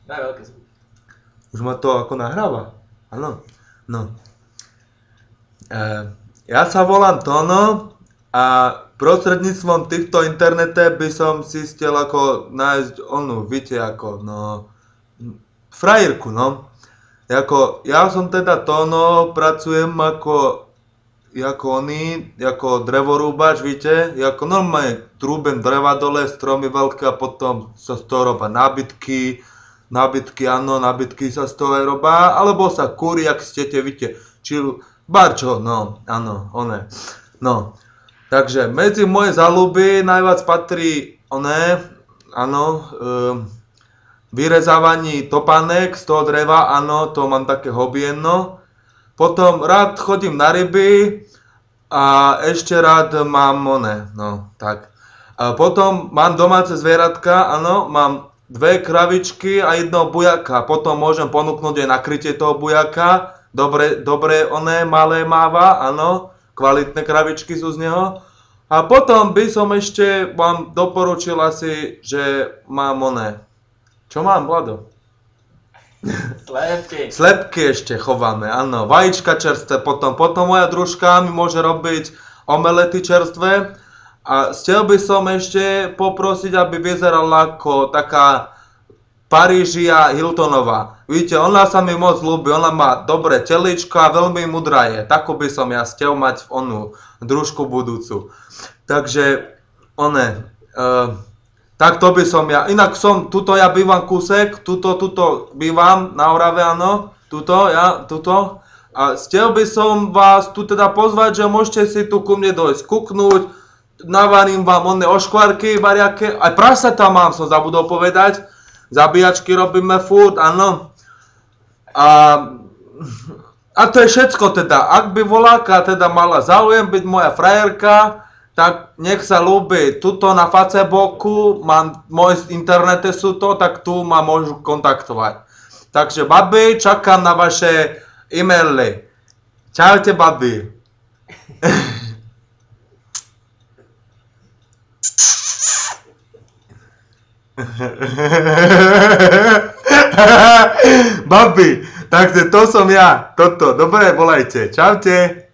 Daj veľké zvuky. Už ma to ako nahráva? Áno. No. Ja sa volám Tono a prostredníctvom týchto internete by som si chcel ako nájsť onu, viete ako, no, frajerku, no. Jako, ja som teda Tono, pracujem ako drevorúbač, víte, ako normálne trúbem dreva dole, stromy veľké a potom sa z toho robia nábytky, nábytky sa z toho robia, alebo sa kúri, ak chcete, víte, či barčo, no, áno, one, no. Takže medzi moje záľuby najviac patrí one, áno, vyrezávaní topánek z toho dreva, áno, to mám také hobby jedno. Potom rád chodím na ryby a ešte rád mám one, no, tak. A potom mám domáce zvieratka, áno, mám 2 kravičky a 1 bujaka. Potom môžem ponúknuť aj nakrytie toho bujaka. Dobre one, malé máva, áno, kvalitné kravičky sú z neho. A potom by som ešte vám doporučil asi, že mám one. Čo mám, Vlado? Slepky. Slepky ešte chováme, áno. Vajíčka čerstvé, potom moja družka mi môže robiť omelety čerstvé. A chcel by som ešte poprosiť, aby vyzerala ako taká Parížia Hiltonová. Vidíte, ona sa mi moc ľúbi, ona má dobré teličko a veľmi mudrá je. Takú by som ja chcel mať onu družku budúcu. Takže, tak to by som ja. Inak tuto ja bývam kúsek, tuto bývam na Orave, áno. Tuto. A chcel by som vás tu teda pozvať, že môžete si tu ku mne dojsť kuknúť. Navarím vám one oškvarky, variaké. Aj prasatá mám, som zabudol povedať. Zabíjačky robíme furt, áno. A to je všetko teda. Ak by voláka teda mala záujem byť moja frajerka, tak nech sa ľúbi. Tuto na Facebooku, moje internety sú to, tak tu ma môžu kontaktovať. Takže babi, čakám na vaše e-maily. Čaute, babi. Babi, takže to som ja. Toto, dobre, volajte. Čaute.